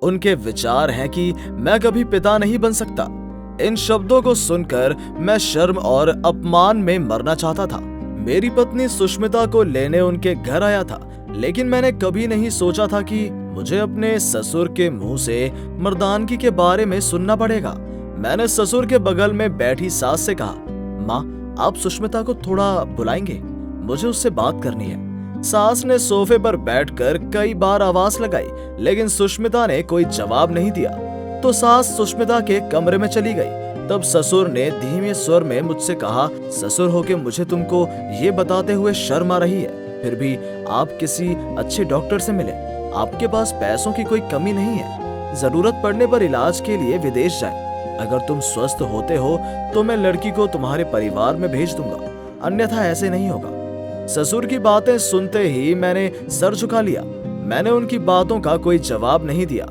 उनके विचार हैं कि मैं कभी पिता नहीं बन सकता। इन शब्दों को सुनकर मैं शर्म और अपमान में मरना चाहता था। मेरी पत्नी सुष्मिता को लेने उनके घर आया था, लेकिन मैंने कभी नहीं सोचा था कि मुझे अपने ससुर के मुंह से मर्दानगी के बारे में सुनना पड़ेगा। मैंने ससुर के बगल में बैठी सास से कहा, माँ, आप सुष्मिता को थोड़ा बुलाएंगे, मुझे उससे बात करनी है। सास ने सोफे पर बैठकर कई बार आवाज लगाई, लेकिन सुष्मिता ने कोई जवाब नहीं दिया। तो सास सुष्मिता के कमरे में चली गई। तब ससुर ने धीमे स्वर में मुझसे कहा, ससुर होके मुझे तुमको ये बताते हुए शर्म आ रही है, फिर भी आप किसी अच्छे डॉक्टर से मिले। आपके पास पैसों की कोई कमी नहीं है, जरूरत पड़ने पर इलाज के लिए विदेश जाए। अगर तुम स्वस्थ होते हो तो मैं लड़की को तुम्हारे परिवार में भेज दूंगा, अन्यथा ऐसे नहीं होगा। ससुर की बातें सुनते ही मैंने सर झुका लिया। मैंने उनकी बातों का कोई जवाब नहीं दिया।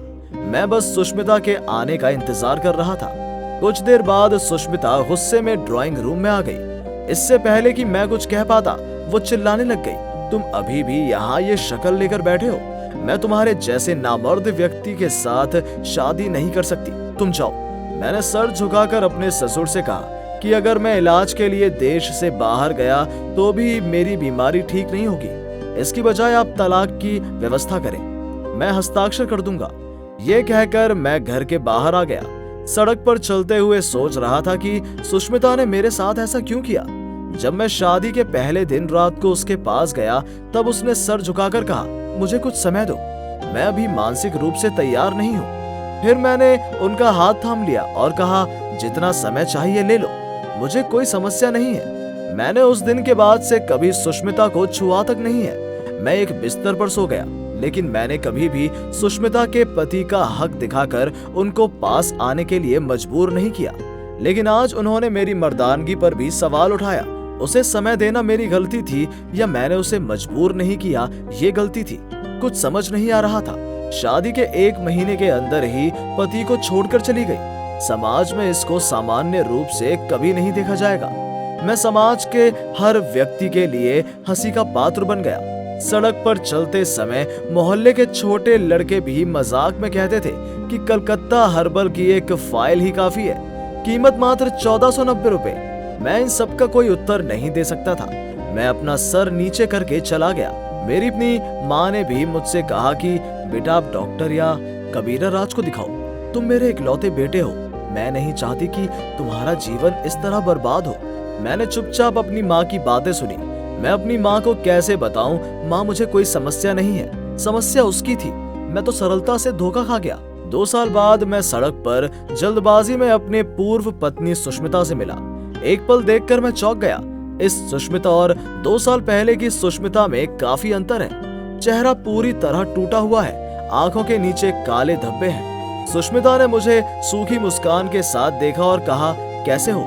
मैं बस सुष्मिता के आने का इंतजार कर रहा था। कुछ देर बाद सुष्मिता गुस्से में ड्राइंग रूम में आ गई। इससे पहले कि मैं कुछ कह पाता, वो चिल्लाने लग गई, तुम अभी भी यहाँ ये शक्ल लेकर बैठे हो? मैं तुम्हारे जैसे नामर्द व्यक्ति के साथ शादी नहीं कर सकती, तुम जाओ। मैंने सर झुकाकर अपने ससुर से कहा कि अगर मैं इलाज के लिए देश से बाहर गया तो भी मेरी बीमारी ठीक नहीं होगी। इसकी बजाय आप तलाक की व्यवस्था करें, मैं हस्ताक्षर कर दूंगा। ये कहकर मैं घर के बाहर आ गया। सड़क पर चलते हुए सोच रहा था कि सुष्मिता ने मेरे साथ ऐसा क्यों किया। जब मैं शादी के पहले दिन रात को उसके पास गया, तब उसने सर झुकाकर कहा, मुझे कुछ समय दो, मैं अभी मानसिक रूप से तैयार नहीं हूँ। फिर मैंने उनका हाथ थाम लिया और कहा, जितना समय चाहिए ले लो, मुझे कोई समस्या नहीं है। मैंने उस दिन के बाद से कभी सुष्मिता को छुआ तक नहीं है। मैं एक बिस्तर पर सो गया, लेकिन मैंने कभी भी सुष्मिता के पति का हक दिखाकर उनको पास आने के लिए मजबूर नहीं किया। लेकिन आज उन्होंने मेरी मर्दानगी पर भी सवाल उठाया। उसे समय देना मेरी गलती थी या मैंने उसे मजबूर नहीं किया, ये गलती थी। कुछ समझ नहीं आ रहा था। शादी के 1 महीने के अंदर ही पति को छोड़कर चली गई। समाज में इसको सामान्य रूप से कभी नहीं देखा जाएगा। मैं समाज के हर व्यक्ति के लिए हंसी का पात्र बन गया। सड़क पर चलते समय मोहल्ले के छोटे लड़के भी मजाक में कहते थे कि कलकत्ता हर्बल की एक फाइल ही काफी है, कीमत मात्र 1490 रुपए। मैं इन सब का कोई उत्तर नहीं दे सकता था। मैं अपना सर नीचे करके चला गया। मेरी अपनी माँ ने भी मुझसे कहा कि बेटा आप डॉक्टर या कबीरा राज को दिखाओ, तुम मेरे इकलौते बेटे हो, मैं नहीं चाहती कि तुम्हारा जीवन इस तरह बर्बाद हो। मैंने चुपचाप अपनी माँ की बातें सुनी। मैं अपनी माँ को कैसे बताऊं, माँ मुझे कोई समस्या नहीं है, समस्या उसकी थी, मैं तो सरलता से धोखा खा गया। 2 साल बाद मैं सड़क पर जल्दबाजी में अपने पूर्व पत्नी सुष्मिता से मिला। एक पल देखकर मैं चौंक गया। इस सुष्मिता और 2 साल पहले की सुष्मिता में काफी अंतर है। चेहरा पूरी तरह टूटा हुआ है, आंखों के नीचे काले धब्बे हैं। सुष्मिता ने मुझे सूखी मुस्कान के साथ देखा और कहा, कैसे हो?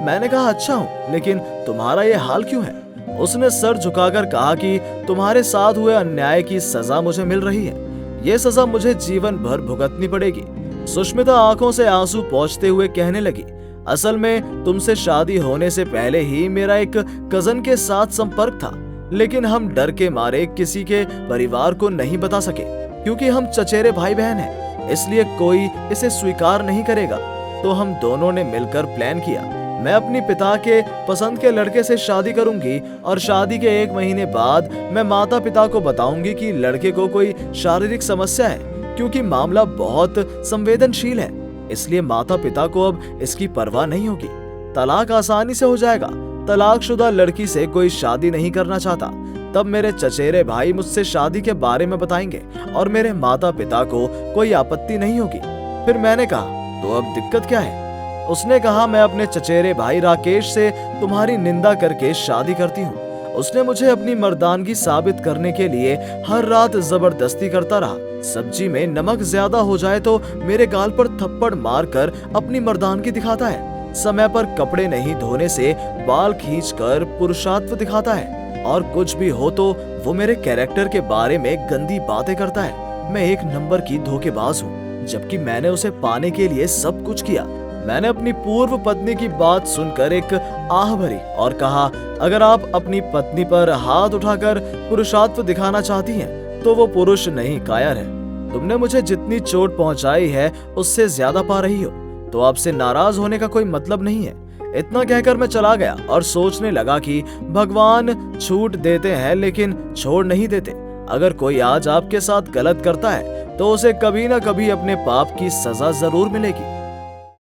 मैंने कहा, अच्छा हूँ, लेकिन तुम्हारा ये हाल क्यों है? उसने सर झुकाकर कहा कि तुम्हारे साथ हुए अन्याय की सजा मुझे मिल रही है। ये सजा मुझे जीवन भर भुगतनी पड़ेगी। सुष्मिता आंखों से आंसू पोंछते हुए कहने लगी, असल में तुमसे शादी होने से पहले ही मेरा एक कजन के साथ संपर्क था, लेकिन हम डर के मारे किसी के परिवार को नहीं बता सके, क्योंकि हम चचेरे भाई बहन हैं, इसलिए कोई इसे स्वीकार नहीं करेगा। तो हम दोनों ने मिलकर प्लान किया, मैं अपनी पिता के पसंद के लड़के से शादी करूंगी और शादी के 1 महीने बाद मैं माता पिता को बताऊंगी कि लड़के को कोई शारीरिक समस्या है, क्योंकि मामला बहुत संवेदनशील है, इसलिए माता पिता को अब इसकी परवाह नहीं होगी। तलाक आसानी से हो जाएगा। तलाकशुदा लड़की से कोई शादी नहीं करना चाहता। तब मेरे चचेरे भाई मुझसे शादी के बारे में बताएंगे और मेरे माता पिता को कोई आपत्ति नहीं होगी। फिर मैंने कहा, तो अब दिक्कत क्या है? उसने कहा, मैं अपने चचेरे भाई राकेश से तुम्हारी निंदा करके शादी करती हूँ। उसने मुझे अपनी मर्दानगी साबित करने के लिए हर रात जबरदस्ती करता रहा। सब्जी में नमक ज्यादा हो जाए तो मेरे गाल पर थप्पड़ मारकर अपनी मर्दानगी दिखाता है। समय पर कपड़े नहीं धोने से बाल खींचकर पुरुषार्थ दिखाता है, और कुछ भी हो तो वो मेरे कैरेक्टर के बारे में गंदी बातें करता है। मैं 1 नंबर की धोखेबाज हूँ, जबकि मैंने उसे पाने के लिए सब कुछ किया। मैंने अपनी पूर्व पत्नी की बात सुनकर एक आह भरी और कहा, अगर आप अपनी पत्नी पर हाथ उठाकर पुरुषार्थ दिखाना चाहती हैं, तो वो पुरुष नहीं कायर है। तुमने मुझे जितनी चोट पहुंचाई है उससे ज्यादा पा रही हो, तो आपसे नाराज होने का कोई मतलब नहीं है। इतना कहकर मैं चला गया और सोचने लगा कि भगवान छूट देते हैं लेकिन छोड़ नहीं देते। अगर कोई आज आपके साथ गलत करता है तो उसे कभी ना कभी अपने पाप की सजा जरूर मिलेगी।